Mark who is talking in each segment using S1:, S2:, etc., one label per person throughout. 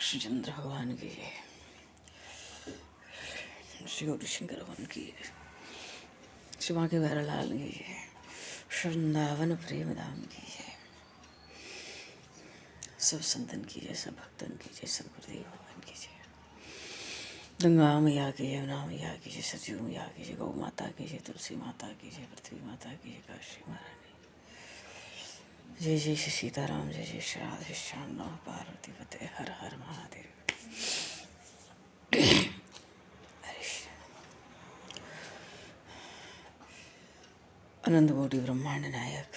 S1: श्रीचंद्र भगवान की जय, श्री गौरी शंकर भगवान की जय, श्री माँ के बहरलाल की जय, वृंदावन प्रेम धाम की जय, सब संतन की जय, सब भक्तन की जय, सब गुरुदेव भगवान की जय, गंगा मैया की जय, यमुना मैया की जय, सरयू मैया की जय, गौ माता की जय, तुलसी माता की जय, पृथ्वी माता की जय, काशी महारानी जय। जय श्री सीताराम, जय जय श्री राधे श्याम, नमः पार्वती पते, हर हर महादेव। अनंत कोटि ब्रह्मांड नायक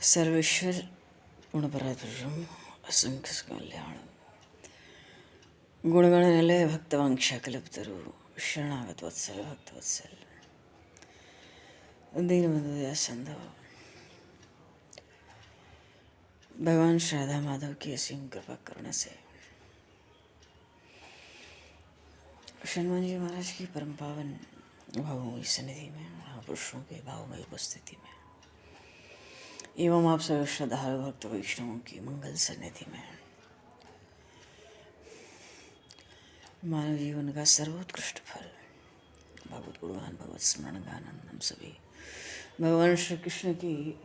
S1: सर्वेश्वर गुणपरात्परम असंख्य कल्याण गुणगण निलय भक्तवंश कल्पतरु शरणागत वत्सल भक्तवत्सल दीनबंधु दयासंधव भगवान श्री राधा माधव की असीम कृपा करुणा से हनुमान जी महाराज की परम पावन भावमयी सन्निधि में, महापुरुषों के भावमयी उपस्थिति में एवं आप सभी श्रद्धालु भक्त वैष्णवों की मंगल सन्निधि में मानव जीवन का सर्वोत्कृष्ट फल भगवत गुणगान, भगवत स्मरण का आनंद हम सभी भगवान श्री कृष्ण की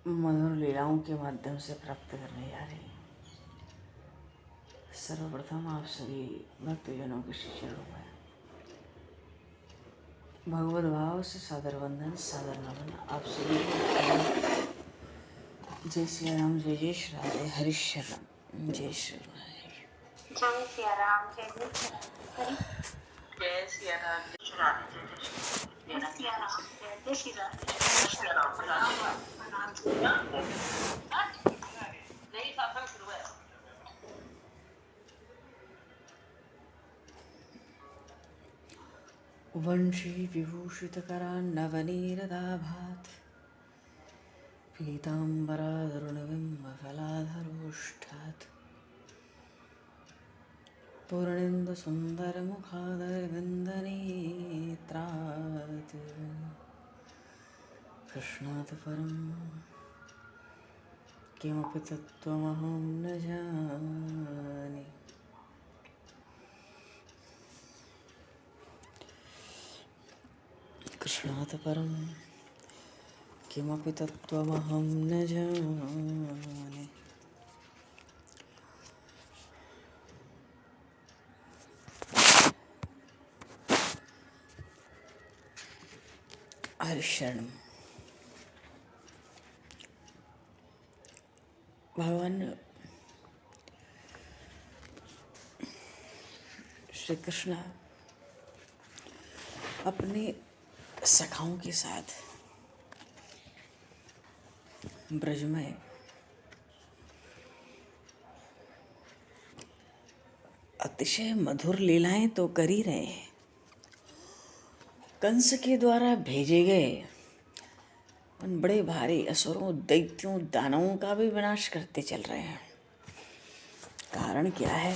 S1: मधुर लीलाओं के माध्यम से प्राप्त करने जा रहे हैं। सर्वप्रथम आप सभी भक्तजनों के श्री चरणों में भगवत भाव से सादर वंदन, सादर नमन आप सभी को। जय श्री राम, जय जय श्री राधे, हरि शरण, जय श्री राम,
S2: जय सिया राम, जय जय श्री जय सिया राम, जय श्री राधे, जय सिया राम, जय श्री राधे, जय सिया राम, नहीं सत्संग शुरू है।
S1: वंशी विभूषितकरान्नवनीरदाभात् पीताम्बरादरुणबिम्बफलाधरोष्ठात् पूर्णेन्दुसुन्दरमुखादरविन्दनेत्रात् कृष्णात् परं किमपि तत्त्वमहं न जाने। कृष्णात् परं किमपि तत्त्वमहं न जाने। हरिशरण भगवान श्री कृष्ण अपने सखाओं के साथ ब्रज में अतिशय मधुर लीलाएं तो कर ही रहे हैं। कंस के द्वारा भेजे गए उन बड़े भारी असुरों, दैत्यों, दानवों का भी विनाश करते चल रहे हैं। कारण क्या है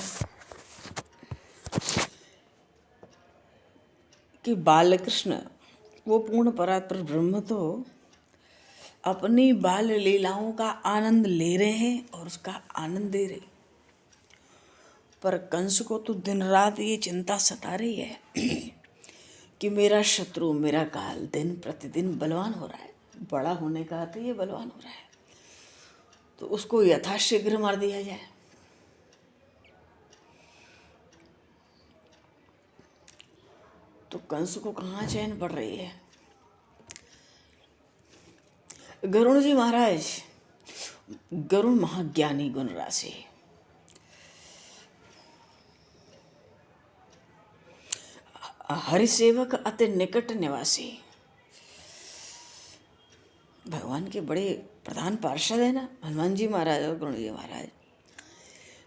S1: कि बालकृष्ण वो पूर्ण परात्पर ब्रह्म तो अपनी बाल लीलाओं का आनंद ले रहे हैं और उसका आनंद दे रहे, पर कंस को तो दिन रात ये चिंता सता रही है कि मेरा शत्रु, मेरा काल दिन प्रतिदिन बलवान हो रहा है। बड़ा होने का अर्थ ये बलवान हो रहा है, तो उसको यथाशीघ्र मार दिया जाए। तो कंस को कहाँ चैन पड़ रही है। गरुण जी महाराज, गरुण महाज्ञानी गुण राशि, हरिसेवक अति निकट निवासी, भगवान के बड़े प्रधान पार्षद है ना हनुमान जी महाराज और गरुण जी महाराज।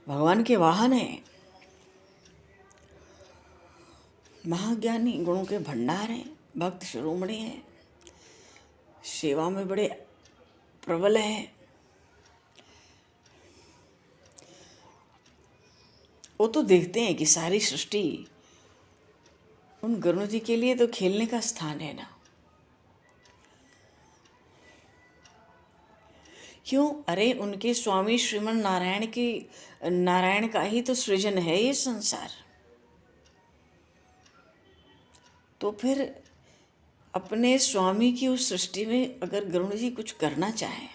S1: भगवान के वाहन हैं, महाज्ञानी, गुणों के भंडार हैं, भक्त शिरोमणि हैं, सेवा में बड़े प्रबल हैं। वो तो देखते हैं कि सारी सृष्टि उन गरुण जी के लिए तो खेलने का स्थान है ना। क्यों? अरे उनके स्वामी श्रीमन नारायण का ही तो सृजन है ये संसार। तो फिर अपने स्वामी की उस सृष्टि में अगर गरुड़ जी कुछ करना चाहें,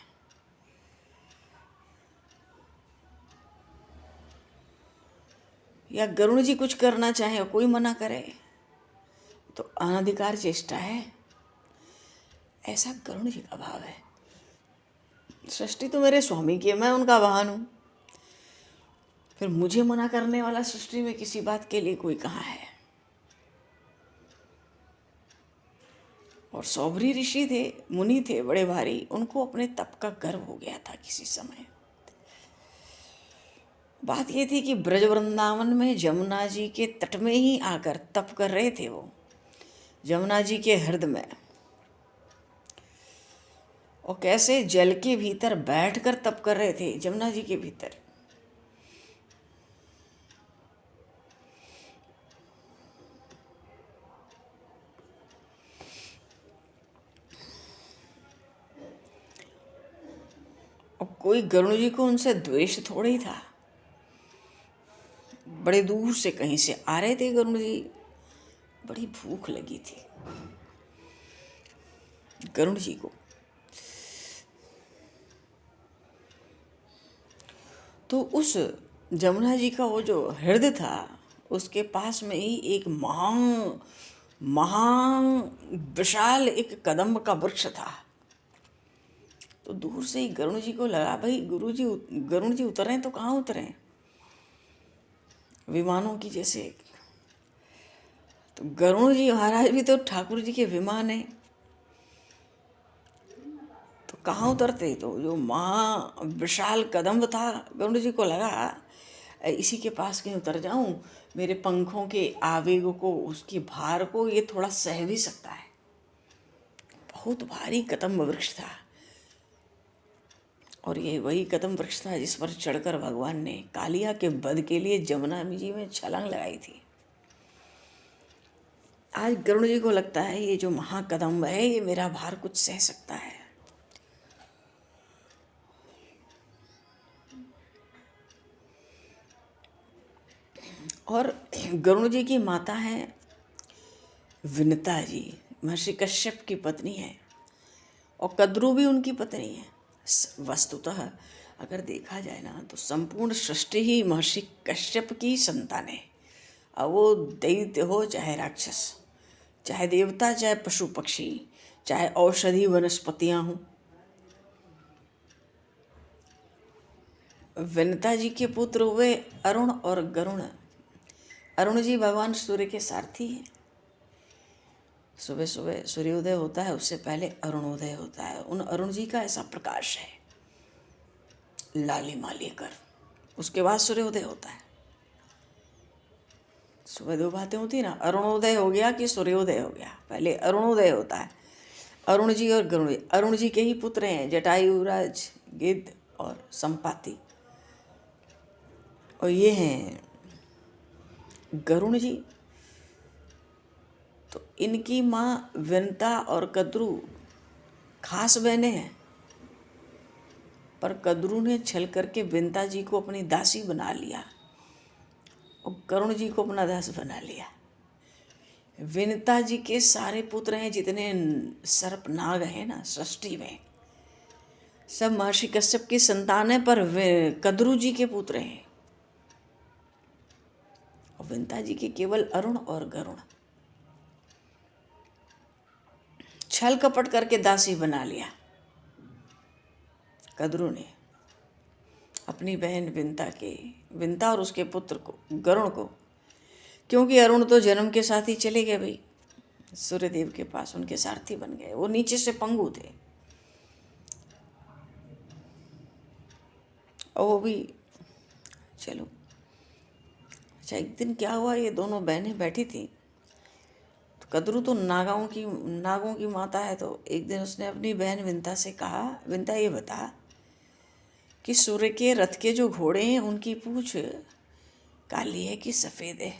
S1: या गरुड़ जी कुछ करना चाहे और कोई मना करे, तो अनधिकार चेष्टा है। ऐसा गरुड़ जी का भाव है। सृष्टि तो मेरे स्वामी की है, मैं उनका वाहन हूं। फिर मुझे मना करने वाला सृष्टि में किसी बात के लिए कोई कहाँ है? और सौभरी ऋषि थे, मुनि थे बड़े भारी, उनको अपने तप का गर्व हो गया था किसी समय। बात ये थी कि ब्रज वृंदावन में जमुना जी के तट में ही आकर तप कर रहे थे वो, जमुना जी के हृदय में। और कैसे जल के भीतर बैठकर तप कर रहे थे, जमुना जी के भीतर। और कोई गरुड़ जी को उनसे द्वेष थोड़ा ही था। बड़े दूर से कहीं से आ रहे थे गरुड़ जी, बड़ी भूख लगी थी गरुड़ जी को। तो उस जमुना जी का वो जो हृदय था, उसके पास में ही एक महान विशाल एक कदम्ब का वृक्ष था। तो दूर से ही गरुड़ जी को लगा, भाई गरुड़ जी उतर रहे हैं तो कहाँ उतरे? विमानों की जैसे। तो गरुड़ जी महाराज भी तो ठाकुर जी के विमान है, तो कहाँ उतरते? तो जो महा विशाल कदम्ब था, गरुड़ जी को लगा इसी के पास कहीं उतर जाऊं, मेरे पंखों के आवेग को, उसकी भार को ये थोड़ा सह भी सकता है। बहुत भारी कदम्ब वृक्ष था, और ये वही कदम वृक्ष था जिस पर चढ़कर भगवान ने कालिया के वध के लिए जमुना जी में छलांग लगाई थी। आज गरुड़ जी को लगता है ये जो महाकदम्ब है, ये मेरा भार कुछ सह सकता है। और गरुड़ जी की माता है विनता जी, महर्षि कश्यप की पत्नी है, और कद्रू भी उनकी पत्नी है। वस्तुतः अगर देखा जाए ना, तो संपूर्ण सृष्टि ही महर्षि कश्यप की संतान है। अब वो दैत्य हो चाहे राक्षस, चाहे देवता, चाहे पशु पक्षी, चाहे औषधि वनस्पतियां हों। विनता जी के पुत्र हुए अरुण और गरुण। अरुण जी भगवान सूर्य के सारथी हैं। सुबह सुबह सूर्योदय होता है, उससे पहले अरुणोदय होता है। उन अरुण जी का ऐसा प्रकाश है, लालिमा लेकर, उसके बाद सूर्योदय होता है। सुबह दो बातें होती है ना, अरुणोदय हो गया कि सूर्योदय हो गया, पहले अरुणोदय होता है। अरुण जी और गरुण जी, अरुण जी के ही पुत्र हैं जटायुराज, गिद्ध और संपाति, और ये हैं गरुण जी। तो इनकी माँ विनता और कद्रू खास बहनें हैं, पर कद्रू ने छल करके विनता जी को अपनी दासी बना लिया और गरुण जी को अपना दास बना लिया। विनता जी के सारे पुत्र हैं, जितने सर्प नाग हैं ना सृष्टि में, सब महर्षि कश्यप की संतान है, पर कद्रू जी के पुत्र हैं। और विनता जी के केवल अरुण और गरुण। छल कपट करके दासी बना लिया कद्रू ने अपनी बहन विनता और उसके पुत्र को, गरुण को। क्योंकि अरुण तो जन्म के साथ ही चले गए भाई सूर्यदेव के पास, उनके सारथी बन गए। वो नीचे से पंगु थे, और वो भी चलो। अच्छा, एक दिन क्या हुआ, ये दोनों बहनें बैठी थी, तो कद्रू तो नागों की माता है। तो एक दिन उसने अपनी बहन विनता से कहा, विनता ये बता कि सूर्य के रथ के जो घोड़े हैं उनकी पूंछ काली है कि सफ़ेद है?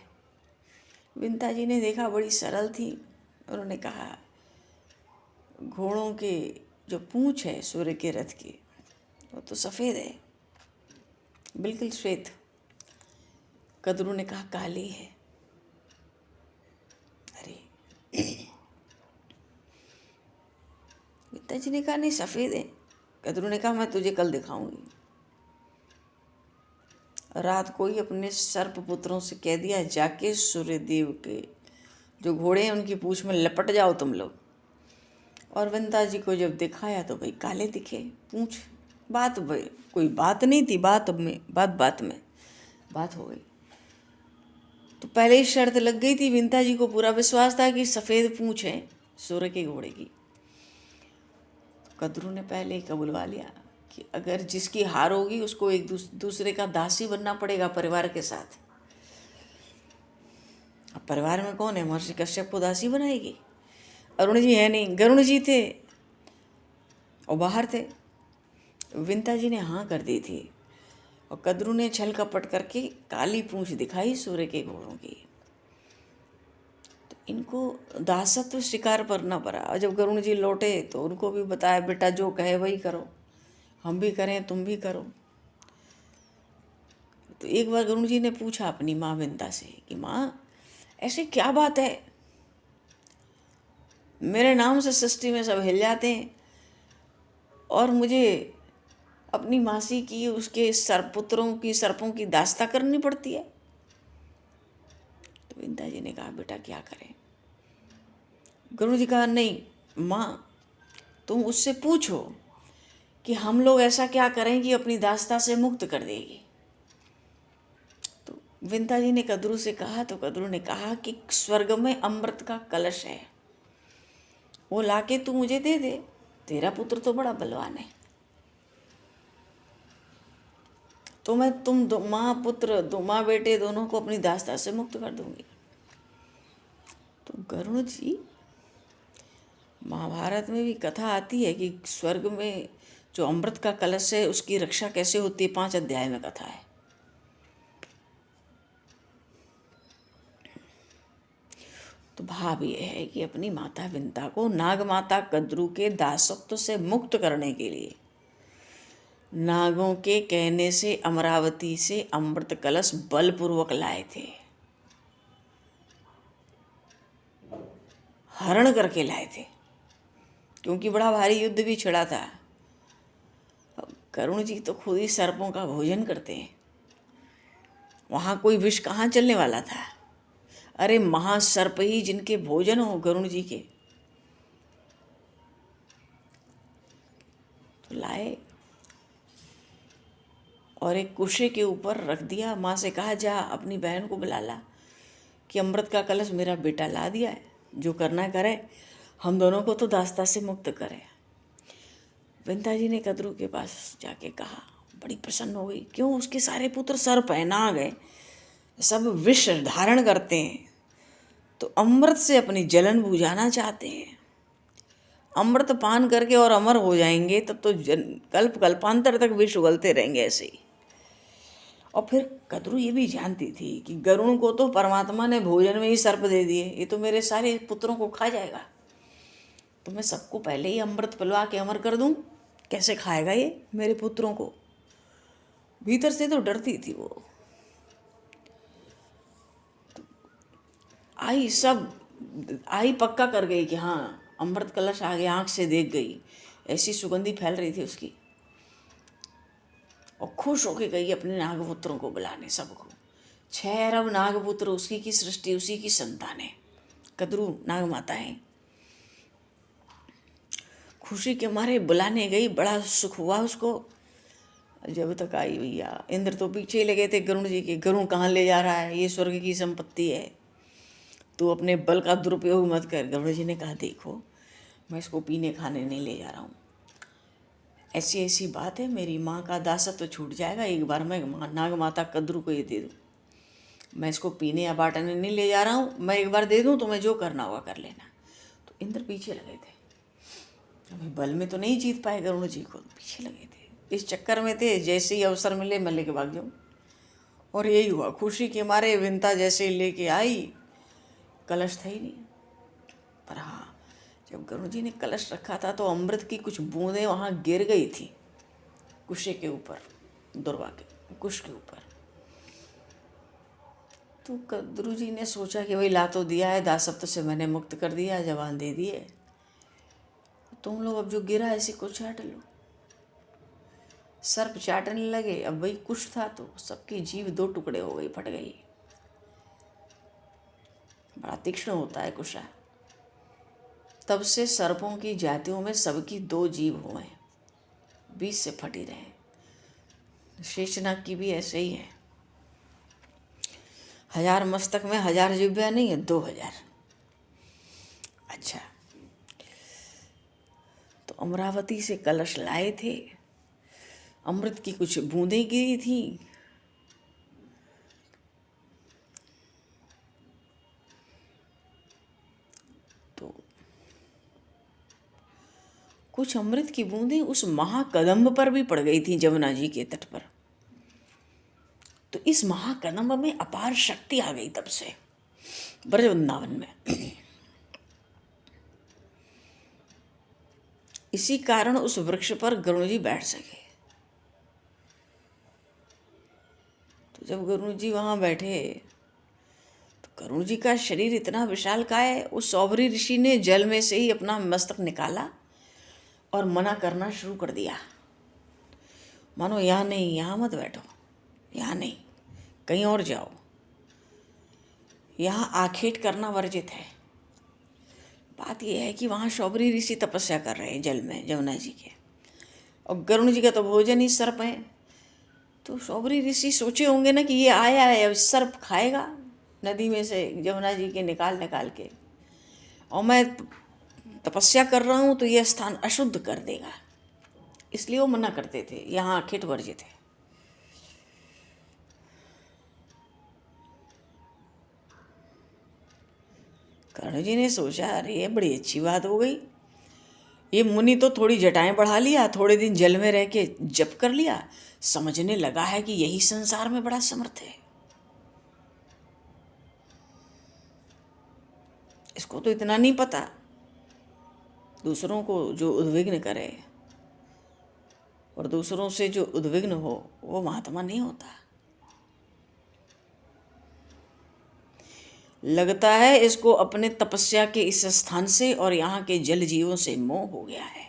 S1: विनता जी ने देखा बड़ी सरल थी, उन्होंने कहा घोड़ों के जो पूंछ है सूर्य के रथ की वो तो सफ़ेद है, बिल्कुल श्वेत। कद्रू ने कहा काली है। अरे पिताजी ने कहा नहीं सफ़ेद है। कद्रू ने कहा मैं तुझे कल दिखाऊंगी। रात को ही अपने सर्प पुत्रों से कह दिया, जाके सूर्यदेव के जो घोड़े हैं उनकी पूंछ में लपट जाओ तुम लोग। और विंता जी को जब दिखाया तो भाई काले दिखे पूंछ। बात भाई कोई बात नहीं थी, बात में बात हो गई। तो पहले ही शर्त लग गई थी, विंता जी को पूरा विश्वास था कि सफ़ेद पूंछ है सूर्य के घोड़े की। कद्रू ने पहले ही कबुलवा लिया कि अगर जिसकी हार होगी उसको एक दूसरे का दासी बनना पड़ेगा परिवार के साथ। अब परिवार में कौन है? महर्षि कश्यप को दासी बनाएगी? अरुण जी है नहीं, गरुण जी थे और बाहर थे। विंता जी ने हाँ कर दी थी और कद्रू ने छल कपट करके काली पूंछ दिखाई सूर्य के घोड़ों की। तो इनको दासत्व स्वीकार करना पड़ा। और जब गरुण जी लौटे तो उनको भी बताया, बेटा जो कहे वही करो, हम भी करें तुम भी करो। तो एक बार गरुण जी ने पूछा अपनी माँ विंता से कि माँ ऐसी क्या बात है, मेरे नाम से सृष्टि में सब हिल जाते हैं और मुझे अपनी मासी की उसके सर्पों की दास्ता करनी पड़ती है। तो विंता जी ने कहा बेटा क्या करें? गरुड़ जी कहा नहीं माँ, तुम उससे पूछो कि हम लोग ऐसा क्या करें कि अपनी दास्ता से मुक्त कर देगी। तो विंता जी ने कद्रू से कहा तो कद्रू ने कहा कि स्वर्ग में अमृत का कलश है, वो लाके तू मुझे दे दे, तेरा पुत्र तो बड़ा बलवान है, तो मैं तुम माँ बेटे दोनों को अपनी दास्ता से मुक्त कर दूंगी। तो गरुड़ जी, महाभारत में भी कथा आती है कि स्वर्ग में जो अमृत का कलश है उसकी रक्षा कैसे होती है, 5 अध्याय में कथा है। तो भाव ये है कि अपनी माता विंता को नाग माता कद्रू के दासत्व से मुक्त करने के लिए नागों के कहने से अमरावती से अमृत कलश बलपूर्वक लाए थे, हरण करके लाए थे, क्योंकि बड़ा भारी युद्ध भी छिड़ा था। करुण जी तो खुद ही सर्पों का भोजन करते हैं, वहाँ कोई विष कहाँ चलने वाला था। अरे महासर्प ही जिनके भोजन हो गरुण जी के, तो लाए और एक कुशे के ऊपर रख दिया। माँ से कहा जा अपनी बहन को बुला ला कि अमृत का कलश मेरा बेटा ला दिया है, जो करना करे, हम दोनों को तो दास्ता से मुक्त करे। विंता जी ने कद्रू के पास जाके कहा, बड़ी प्रसन्न हो गई। क्यों? उसके सारे पुत्र सर्प हैं, नाग गए, सब विष धारण करते हैं, तो अमृत से अपनी जलन बुझाना चाहते हैं। अमृत पान करके और अमर हो जाएंगे तब तो कल्पांतर तक विष उगलते रहेंगे ऐसे ही। और फिर कद्रू ये भी जानती थी कि गरुण को तो परमात्मा ने भोजन में ही सर्प दे दिए, ये तो मेरे सारे पुत्रों को खा जाएगा, तो मैं सबको पहले ही अमृत पिलवा के अमर कर दूं, कैसे खाएगा ये मेरे पुत्रों को। भीतर से तो डरती थी वो। आई पक्का कर गई कि हाँ अमृत कलश आ गया, आँख से देख गई, ऐसी सुगंधी फैल रही थी उसकी, और खुश होके गई अपने नागपुत्रों को बुलाने सबको। 6 अरब नागपुत्र उसकी की सृष्टि, उसी की संतान है, कद्रू नाग माता है। खुशी के मारे बुलाने गई, बड़ा सुख हुआ उसको। जब तक आई भैया, इंद्र तो पीछे ही लगे थे गरुण जी के, गरुण कहाँ ले जा रहा है, ये स्वर्ग की संपत्ति है, तू अपने बल का दुरुपयोग मत कर। गरुड़ जी ने कहा देखो मैं इसको पीने खाने नहीं ले जा रहा हूँ, ऐसी ऐसी बात है, मेरी माँ का दासत्व छूट जाएगा, एक बार मैं नाग माता कद्रू को ये दे दूँ, मैं इसको पीने या बांटने नहीं ले जा रहा हूँ, मैं एक बार दे दूँ तो मैं जो करना होगा कर लेना। तो इंद्र पीछे लगे थे, अभी बल में तो नहीं जीत पाए गरुड़ जी को, तो पीछे लगे थे, इस चक्कर में थे जैसे ही अवसर मिले मैं लेके भाग जाऊँ। और यही हुआ, खुशी के मारे विंता जैसे लेके आई, कलश था ही नहीं। पर हाँ, जब गरुड़ जी ने कलश रखा था तो अमृत की कुछ बूंदें वहाँ गिर गई थी, कुशे के ऊपर, दुर्वा के कुश के ऊपर। तो कद्रू जी ने सोचा कि भाई ला तो दिया है, दासत्व से मैंने मुक्त कर दिया, जवान दे दिए, तुम लोग अब जो गिरा है इसी को चाट लो। सर्प चाटने लगे। अब वही कुश था तो सबकी जीभ 2 टुकड़े हो गई, फट गई। बड़ा तीक्ष्ण होता है कुशा। तब से सर्पों की जातियों में सबकी 2 जीभ हुए, बीच से फटी रहे। शेषनाग की भी ऐसे ही है। 1000 मस्तक में 1000 जिह्वा नहीं है, 2000। अच्छा, तो अमरावती से कलश लाए थे, अमृत की कुछ बूंदें गिरी थी। तो कुछ अमृत की बूंदें उस महाकदम्ब पर भी पड़ गई थी, जमुना जी के तट पर। तो इस महाकदम्ब में अपार शक्ति आ गई तब से ब्रज वृंदावन में। इसी कारण उस वृक्ष पर गरुड़ जी बैठ सके। तो जब गरुड़ जी वहां बैठे तो गरुड़ जी का शरीर इतना विशालकाय, उस सौभरी ऋषि ने जल में से ही अपना मस्तक निकाला और मना करना शुरू कर दिया, मानो यहाँ नहीं, यहाँ मत बैठो, यहाँ नहीं, कहीं और जाओ, यहाँ आखेट करना वर्जित है। बात यह है कि वहाँ शौभरी ऋषि तपस्या कर रहे हैं जल में, जमुना जी के, और गरुड़ जी का तो भोजन ही सर्प है। तो शौभरी ऋषि सोचे होंगे ना कि ये आया है, अब सर्प खाएगा नदी में से जमुना जी के निकाल के, और मैं तपस्या कर रहा हूँ तो यह स्थान अशुद्ध कर देगा, इसलिए वो मना करते थे, यहाँ आखेट वर्जित है। कर्ण जी ने सोचा, अरे ये बड़ी अच्छी बात हो गई, ये मुनि तो थोड़ी जटाएं बढ़ा लिया, थोड़े दिन जल में रह के जप कर लिया, समझने लगा है कि यही संसार में बड़ा समर्थ है। इसको तो इतना नहीं पता, दूसरों को जो उद्विग्न करे और दूसरों से जो उद्विग्न हो वो महात्मा नहीं होता। लगता है इसको अपने तपस्या के इस स्थान से और यहाँ के जल जीवों से मोह हो गया है।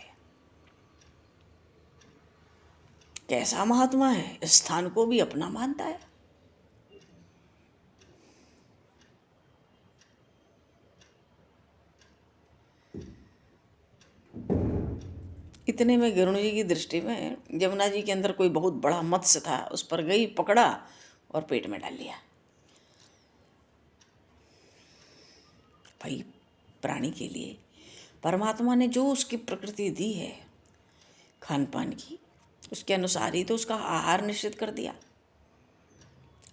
S1: कैसा महात्मा है, इस स्थान को भी अपना मानता है। इतने में गरुड़ जी की दृष्टि में जमुना जी के अंदर कोई बहुत बड़ा मत्स्य था, उस पर गई, पकड़ा और पेट में डाल लिया। भाई प्राणी के लिए परमात्मा ने जो उसकी प्रकृति दी है खान पान की, उसके अनुसार ही तो उसका आहार निश्चित कर दिया।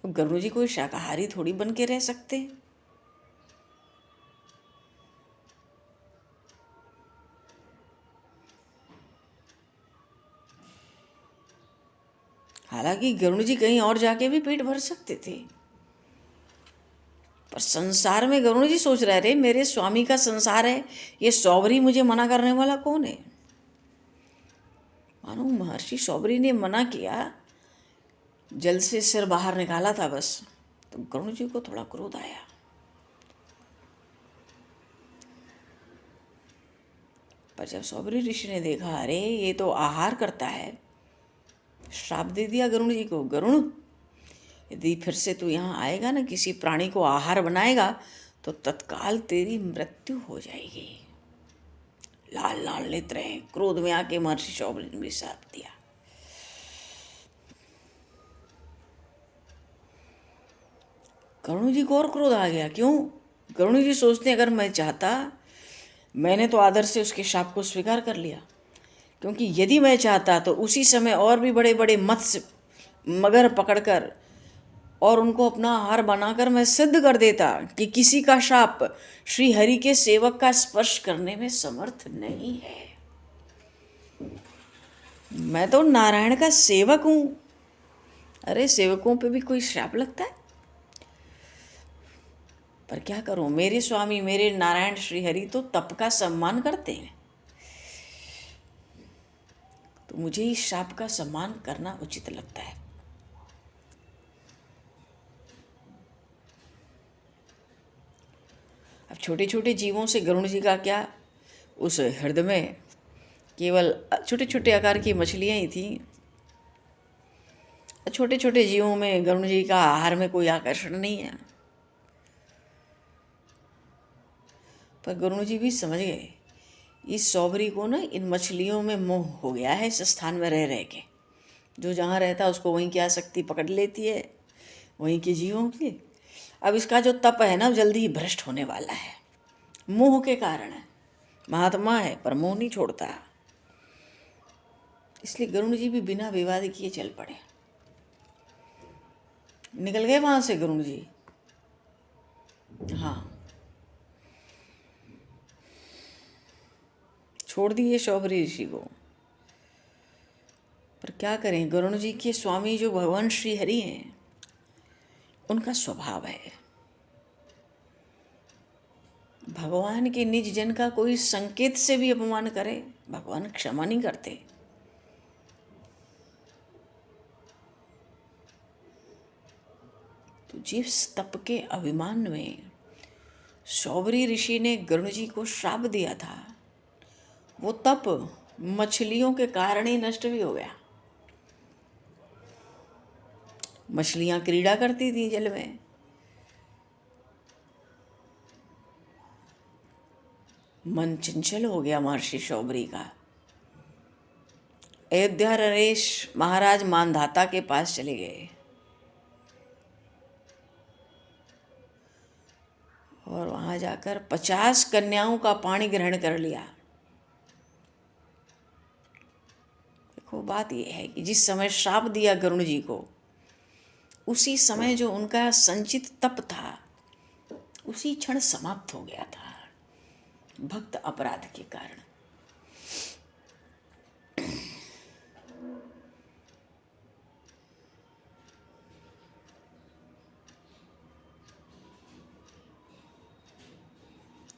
S1: गरुड़ जी कोई शाकाहारी थोड़ी बन के रह सकते। हालांकि गरुड़ जी कहीं और जाके भी पेट भर सकते थे, पर संसार में गरुड़ जी सोच रहे थे मेरे स्वामी का संसार है, ये सौभरी मुझे मना करने वाला कौन है। मानो महर्षि सौभरी ने मना किया, जल से सिर बाहर निकाला था बस, तो गरुड़ जी को थोड़ा क्रोध आया। पर जब सौभरी ऋषि ने देखा अरे ये तो आहार करता है, श्राप दे दिया गरुड़ जी को, गरुड़ यदि फिर से तू यहाँ आएगा ना, किसी प्राणी को आहार बनाएगा तो तत्काल तेरी मृत्यु हो जाएगी। लाल लाल नेत्र हैं, क्रोध में आके महर्षि सौभरी ने भी श्राप दिया। गरुड़ जी को और क्रोध आ गया। क्यों? गरुड़ जी सोचते हैं अगर मैं चाहता, मैंने तो आदर से उसके शाप को स्वीकार कर लिया, क्योंकि यदि मैं चाहता तो उसी समय और भी बड़े बड़े मत्स्य मगर पकड़कर और उनको अपना आहार बनाकर मैं सिद्ध कर देता कि किसी का शाप श्री हरि के सेवक का स्पर्श करने में समर्थ नहीं है। मैं तो नारायण का सेवक हूं। अरे सेवकों पे भी कोई श्राप लगता है? पर क्या करूं, मेरे स्वामी मेरे नारायण श्री हरि तो तप का सम्मान करते हैं। तो मुझे इस शाप का सम्मान करना उचित लगता है। अब छोटे छोटे जीवों से गरुड़ जी का क्या, उस हृदय में केवल छोटे छोटे आकार की मछलियाँ ही थीं। छोटे छोटे जीवों में गरुड़ जी का आहार में कोई आकर्षण नहीं है। पर गरुड़ जी भी समझ गए इस सौबरी को ना इन मछलियों में मोह हो गया है, इस स्थान में रह रह के। जो जहाँ रहता है उसको वहीं की आसक्ति पकड़ लेती है, वहीं के जीवों की। अब इसका जो तप है ना जल्दी ही भ्रष्ट होने वाला है, मोह के कारण है। महात्मा है पर मोह नहीं छोड़ता। इसलिए गरुड़ जी भी बिना विवाद किए चल पड़े, निकल गए वहां से गरुड़ जी। हाँ, छोड़ दिए शौबरी ऋषि को। पर क्या करें, गरुड़ जी के स्वामी जो भगवान श्री हरि हैं, उनका स्वभाव है भगवान के निज जन का कोई संकेत से भी अपमान करे, भगवान क्षमा नहीं करते। तो जिस तप के अभिमान में शौबरी ऋषि ने गरुड़ जी को श्राप दिया था, वो तप मछलियों के कारण ही नष्ट भी हो गया। मछलियां क्रीड़ा करती थी जल में, मन चंचल हो गया महर्षि शौबरी का। अयोध्या नरेश महाराज मानधाता के पास चले गए और वहां जाकर 50 कन्याओं का पानी ग्रहण कर लिया। देखो, बात यह है कि जिस समय श्राप दिया गरुड़ जी को, उसी समय जो उनका संचित तप था उसी क्षण समाप्त हो गया था, भक्त अपराध के कारण।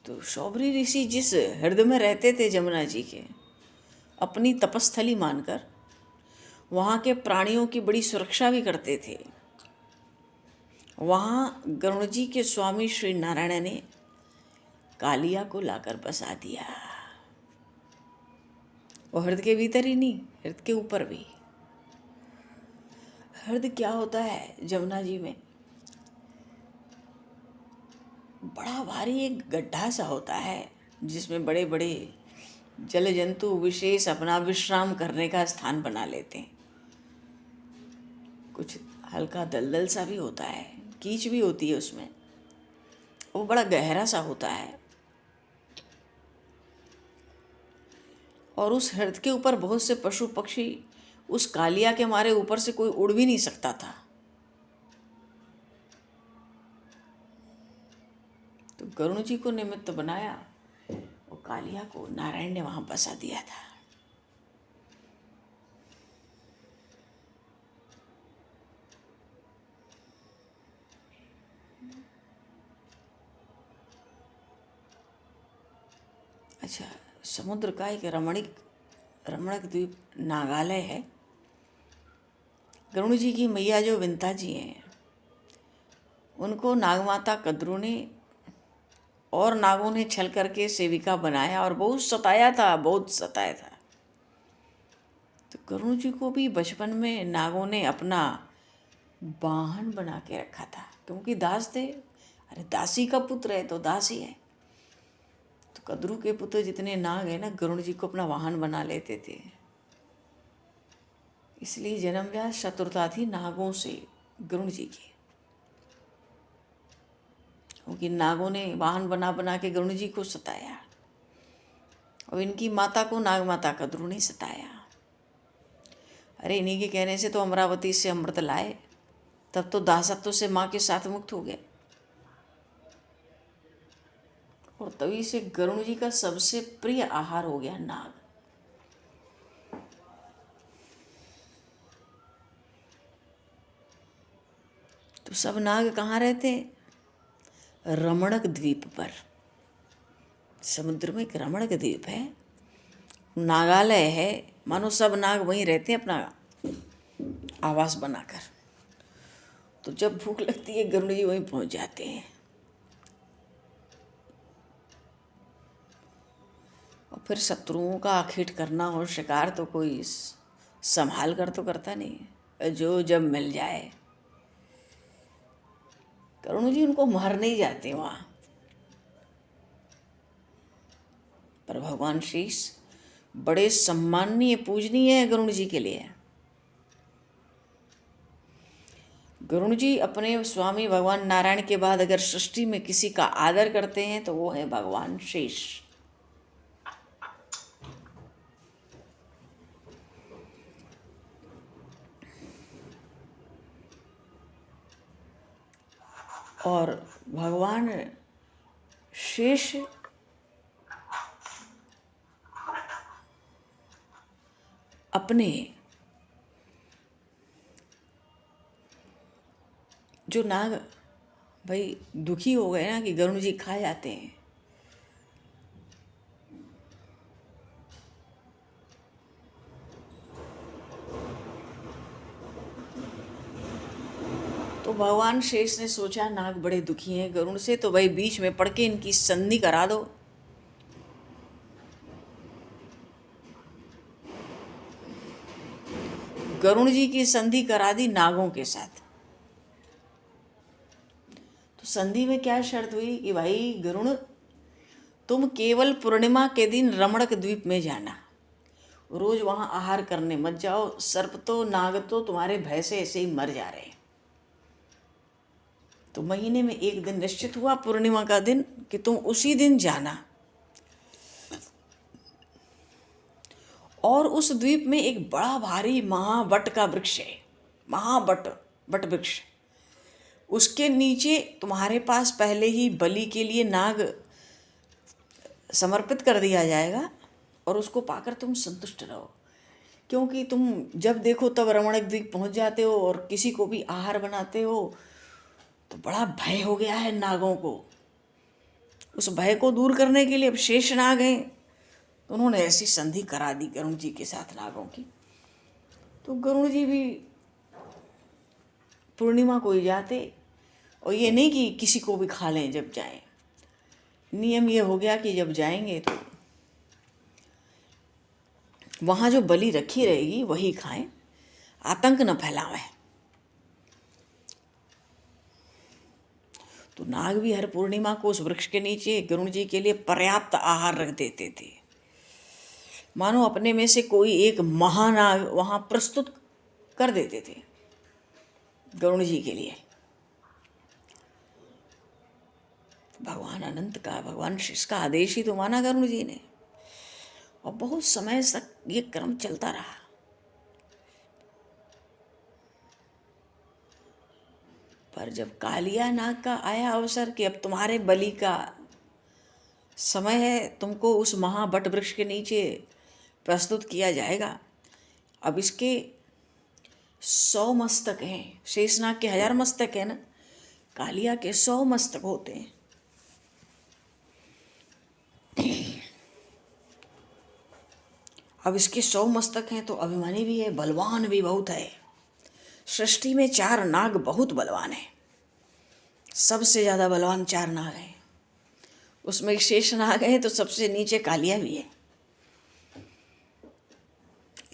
S1: तो शौबरी ऋषि जिस हृदय में रहते थे जमुना जी के, अपनी तपस्थली मानकर वहाँ के प्राणियों की बड़ी सुरक्षा भी करते थे। वहाँ गरुड़ जी के स्वामी श्री नारायण ने कालिया को लाकर बसा दिया। वो हृदय के भीतर ही नहीं, हृदय के ऊपर भी। हृदय क्या होता है जमुना जी में, बड़ा भारी एक गड्ढा सा होता है जिसमें बड़े बड़े जल जंतु विशेष अपना विश्राम करने का स्थान बना लेते हैं। कुछ हल्का दलदल सा भी होता है, कीच भी होती है उसमें, वो बड़ा गहरा सा होता है। और उस हृदय के ऊपर बहुत से पशु पक्षी उस कालिया के मारे ऊपर से कोई उड़ भी नहीं सकता था। तो गरुड़ जी को निमित्त बनाया, वो कालिया को नारायण ने वहां बसा दिया था। अच्छा, समुद्र का एक रमणक द्वीप नागालय है। गरुड़ जी की मैया जो विंता जी हैं, उनको नागमाता कद्रू ने और नागों ने छल करके सेविका बनाया और बहुत सताया था, बहुत सताया था। तो गरुड़ जी को भी बचपन में नागों ने अपना वाहन बना के रखा था, क्योंकि दास थे। अरे दासी का पुत्र है तो दासी है। तो कद्रू के पुत्र जितने नाग है ना, गरुड़ जी को अपना वाहन बना लेते थे। इसलिए जन्मजात शत्रुता थी नागों से गरुड़ जी की, क्योंकि नागों ने वाहन बना बना के गरुड़ जी को सताया और इनकी माता को नाग माता कद्रू ने सताया। अरे इन्हीं के कहने से तो अमरावती से अमृत लाए, तब तो दासत्व से माँ के साथ मुक्त हो गए। और तभी से गरुड़ जी का सबसे प्रिय आहार हो गया नाग। तो सब नाग कहाँ रहते? रमणक द्वीप पर। समुद्र में एक रमणक द्वीप है, नागालय है, मानो सब नाग वहीं रहते हैं अपना आवास बनाकर। तो जब भूख लगती है गरुड़ जी वहीं पहुंच जाते हैं। और फिर शत्रुओं का आखेट करना और शिकार तो कोई संभाल कर तो करता नहीं है, जो जब मिल जाए। गरुड़ जी उनको मार नहीं जाते वहाँ, पर भगवान शेष बड़े सम्माननीय पूजनीय है गरुड़ जी के लिए। गरुड़ जी अपने स्वामी भगवान नारायण के बाद अगर सृष्टि में किसी का आदर करते हैं तो वो है भगवान शेष। और भगवान शेष अपने जो नाग भाई दुखी हो गए ना कि गरुड़ जी खा जाते हैं, तो भगवान शेष ने सोचा नाग बड़े दुखी हैं गरुड़ से, तो भाई बीच में पड़ के इनकी संधि करा दो। गरुड़ जी की संधि करा दी नागों के साथ। तो संधि में क्या शर्त हुई कि भाई गरुड़ तुम केवल पूर्णिमा के दिन रमणक द्वीप में जाना, रोज वहां आहार करने मत जाओ। सर्प तो नाग तो तुम्हारे भय से ऐसे ही मर जा रहे हैं। तो महीने में एक दिन निश्चित हुआ पूर्णिमा का दिन कि तुम उसी दिन जाना। और उस द्वीप में एक बड़ा भारी महावट का वृक्ष है, महावट वट वृक्ष। उसके नीचे तुम्हारे पास पहले ही बलि के लिए नाग समर्पित कर दिया जाएगा और उसको पाकर तुम संतुष्ट रहो। क्योंकि तुम जब देखो तब रमणक द्वीप पहुंच जाते हो और किसी को भी आहार बनाते हो, तो बड़ा भय हो गया है नागों को। उस भय को दूर करने के लिए अब शेष नाग हैं, तो उन्होंने ऐसी संधि करा दी गरुड़ जी के साथ नागों की। तो गरुड़ जी भी पूर्णिमा को ही जाते, और ये नहीं कि किसी को भी खा लें जब जाएं। नियम ये हो गया कि जब जाएंगे तो वहाँ जो बलि रखी रहेगी वही खाएं, आतंक न फैलावें। तो नाग भी हर पूर्णिमा को उस वृक्ष के नीचे गरुड़ जी के लिए पर्याप्त आहार रख देते थे, मानो अपने में से कोई एक महानाग वहाँ प्रस्तुत कर देते थे गरुड़ जी के लिए। भगवान अनंत का, भगवान शिव का आदेश ही तो माना गरुड़ जी ने, और बहुत समय तक ये क्रम चलता रहा। पर जब कालिया नाग का आया अवसर कि अब तुम्हारे बलि का समय है, तुमको उस महावट वृक्ष के नीचे प्रस्तुत किया जाएगा। अब इसके 100 मस्तक हैं, शेषनाग के 1000 मस्तक हैं ना, कालिया के 100 मस्तक होते हैं। अब इसके 100 मस्तक हैं तो अभिमानी भी है, बलवान भी बहुत है। सृष्टि में 4 नाग बहुत बलवान है, सबसे ज़्यादा बलवान 4 नाग हैं। उसमें शेष नाग है तो सबसे नीचे कालिया भी है।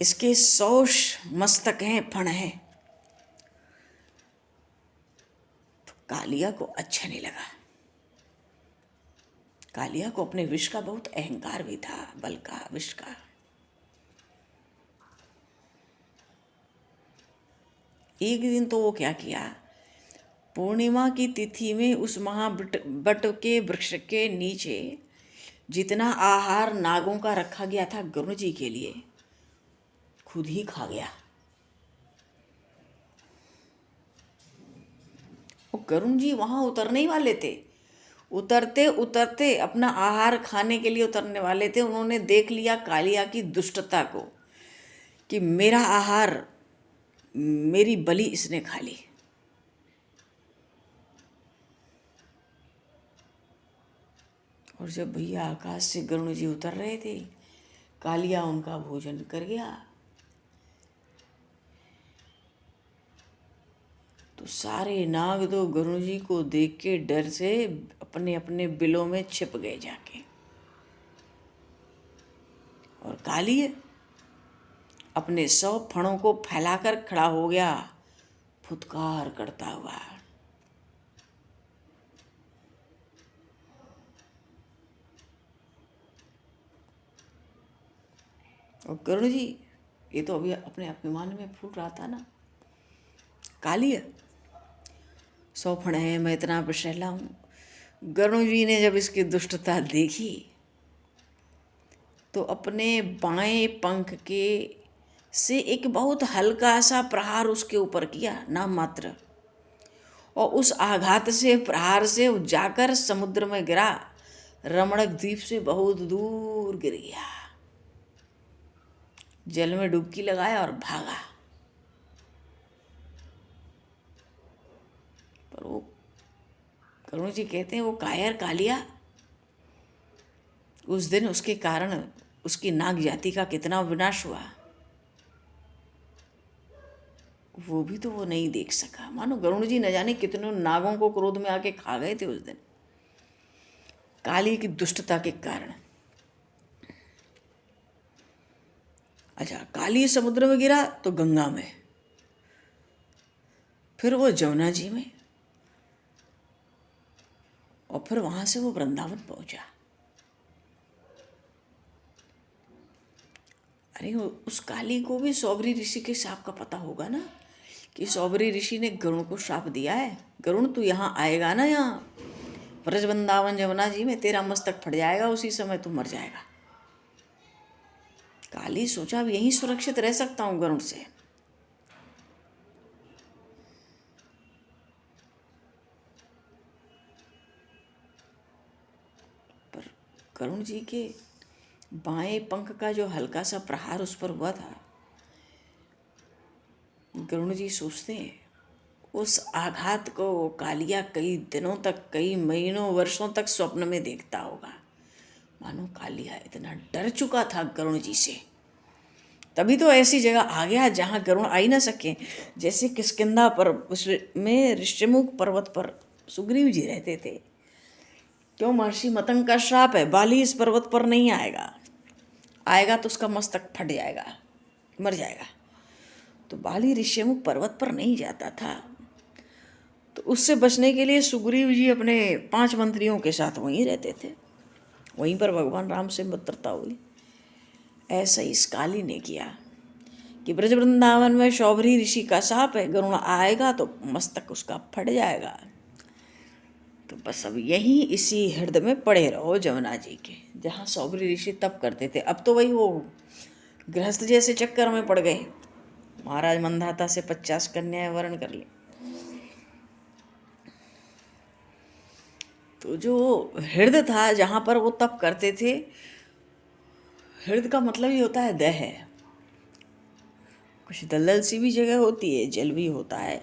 S1: इसके 100 मस्तक हैं, फण हैं। तो कालिया को अच्छा नहीं लगा। कालिया को अपने विष का बहुत अहंकार भी था, बल का, विष का। एक दिन तो वो क्या किया, पूर्णिमा की तिथि में उस महावट के वृक्ष के नीचे जितना आहार नागों का रखा गया था गरुड़ जी के लिए, खुद ही खा गया। वो गरुड़ जी वहां उतरने ही वाले थे, उतरते उतरते अपना आहार खाने के लिए उतरने वाले थे। उन्होंने देख लिया कालिया की दुष्टता को कि मेरा आहार, मेरी बलि इसने खा ली। और जब भैया आकाश से गरुड़ जी उतर रहे थे, कालिया उनका भोजन कर गया। तो सारे नाग तो गरुड़ जी को देख के डर से अपने अपने बिलों में छिप गए जाके, और कालिया अपने 100 फणों को फैलाकर खड़ा हो गया, फुटकार करता हुआ। और गरुड़ जी ये तो अभी अपने अभिमान में फूट रहा था ना, कालिया 100 फण है, मैं इतना विषैला हूँ। गरुड़ जी ने जब इसकी दुष्टता देखी तो अपने बाएं पंख के से एक बहुत हल्का सा प्रहार उसके ऊपर किया, नाम मात्र, और उस आघात से प्रहार से जाकर समुद्र में गिरा, रमणक द्वीप से बहुत दूर गिर गया, जल में डुबकी लगाया और भागा। पर वो करुण जी कहते हैं वो कायर कालिया, उस दिन उसके कारण उसकी नाग जाति का कितना विनाश हुआ वो भी तो वो नहीं देख सका। मानो गरुड़ जी न जाने कितनों नागों को क्रोध में आके खा गए थे उस दिन, काली की दुष्टता के कारण। अच्छा, काली समुद्र में गिरा तो गंगा में, फिर वो जमुना जी में, और फिर वहां से वो वृंदावन पहुंचा। अरे उस काली को भी सौबरी ऋषि के शाप का पता होगा ना, कि सौबरी ऋषि ने गरुण को शाप दिया है, गरुण तू यहाँ आएगा ना, यहाँ ब्रज वृंदावन जमुना जी में तेरा मस्तक फट जाएगा, उसी समय तू मर जाएगा। काली सोचा अब यहीं सुरक्षित रह सकता हूँ गरुण से। पर गरुण जी के बाएं पंख का जो हल्का सा प्रहार उस पर हुआ था, गरुण जी सोचते हैं उस आघात को कालिया कई दिनों तक, कई महीनों, वर्षों तक स्वप्न में देखता होगा। मानो कालिया इतना डर चुका था गरुण जी से, तभी तो ऐसी जगह आ गया जहाँ गरुण आ ही ना सके। जैसे किष्किंधा में ऋष्यमुख पर्वत पर सुग्रीव जी रहते थे, क्यों महर्षि मतंग का श्राप है, बाली इस पर्वत पर नहीं आएगा, आएगा तो उसका मस्तक फट जाएगा, मर जाएगा। तो बाली ऋष्यमुख पर्वत पर नहीं जाता था, तो उससे बचने के लिए सुग्रीव जी अपने 5 मंत्रियों के साथ वहीं रहते थे, वहीं पर भगवान राम से मित्रता हुई। ऐसा ही इस काली ने किया कि ब्रज वृंदावन में सौबरी ऋषि का शाप है, गरुण आएगा तो मस्तक उसका फट जाएगा। तो बस अब यहीं इसी हृदय में पड़े रहो जमुना जी के, जहाँ सौबरी ऋषि तप करते थे। अब तो वही वो गृहस्थ जैसे चक्कर में पड़ गए, महाराज मंधाता से 50 कन्याएं वर्ण कर ली। तो जो हृदय था जहाँ पर वो तप करते थे, हृदय का मतलब ही होता है दह। कुछ दलदल सी भी जगह होती है, जल भी होता है,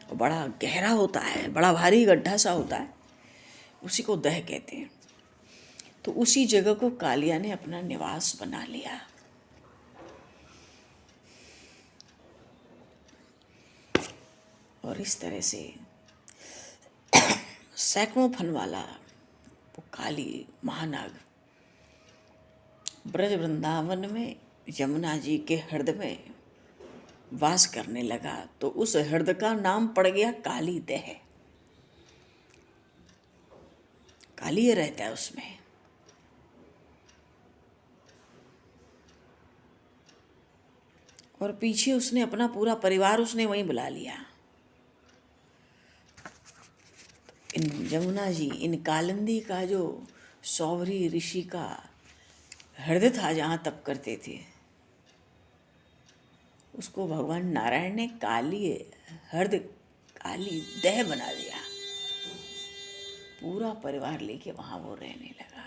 S1: और बड़ा गहरा होता है, बड़ा भारी गड्ढा सा होता है, उसी को दह कहते हैं। तो उसी जगह को कालिया ने अपना निवास बना लिया। और इस तरह से सैकड़ों फन वाला वो काली महानाग ब्रज वृंदावन में यमुना जी के हृदय में वास करने लगा। तो उस हृदय का नाम पड़ गया काली दह। काली रहता है उसमें। और पीछे उसने अपना पूरा परिवार उसने वहीं बुला लिया। इन यमुना जी, इन कालिंदी का जो सौबरी ऋषि का हृदय था जहाँ तप करते थे, उसको भगवान नारायण ने काली हृदय, काली दह बना दिया। पूरा परिवार लेके वहां वो रहने लगा।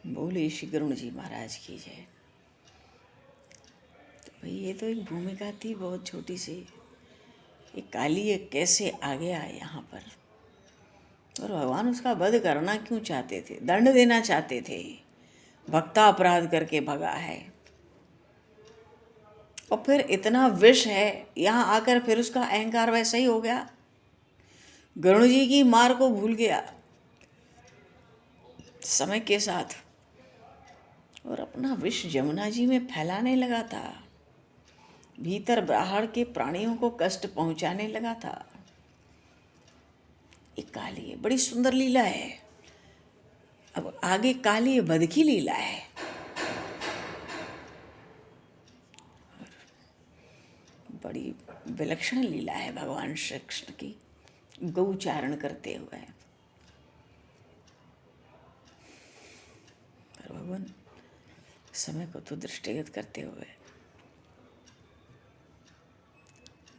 S1: बोले श्री गरुण जी महाराज की जय। तो भाई ये तो एक भूमिका थी बहुत छोटी सी, ये काली कैसे आ गया यहाँ पर, और भगवान उसका वध करना क्यों चाहते थे, दंड देना चाहते थे। भक्ता अपराध करके भगा है, और फिर इतना विष है, यहाँ आकर फिर उसका अहंकार वैसा ही हो गया। गरुण जी की मार को भूल गया समय के साथ, और अपना विष यमुना जी में फैलाने लगा था, भीतर बाहर के प्राणियों को कष्ट पहुंचाने लगा था। एक काली है, बड़ी सुंदर लीला है। अब आगे काली वध की लीला है। बड़ी विलक्षण लीला है भगवान श्री कृष्ण की, गौचारण करते हुए। पर भगवान समय को तो दृष्टिगत करते हुए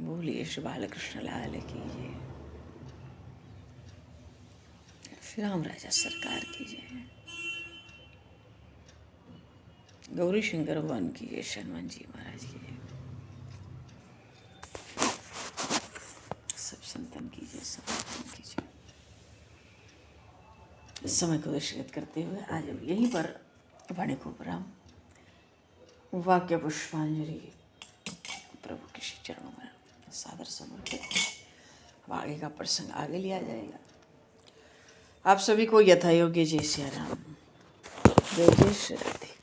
S1: बोलिए श्री बालकृष्ण लाल की जय, श्री राम राजा सरकार की जय, गौरी शंकर भगवान की जय, हनुमान जी महाराज की जय, सब संतन की जय, सब संतन की जय। इस समय को दृष्टिगत करते हुए आज अब यहीं पर वाणी को प्रणाम, वाक्य पुष्पांजलि प्रभु के श्री चरणों में सादर समर्पित। अब आगे का प्रसंग आगे लिया जाएगा। आप सभी को यथा योग्य जय सिया राम, जय जय श्री राधे।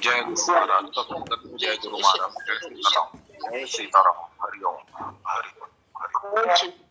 S3: जय गुरु महाराज, जय गुरु महाराज, जय सीताराम, हरि ओम, हरि ओम, हरि ओम।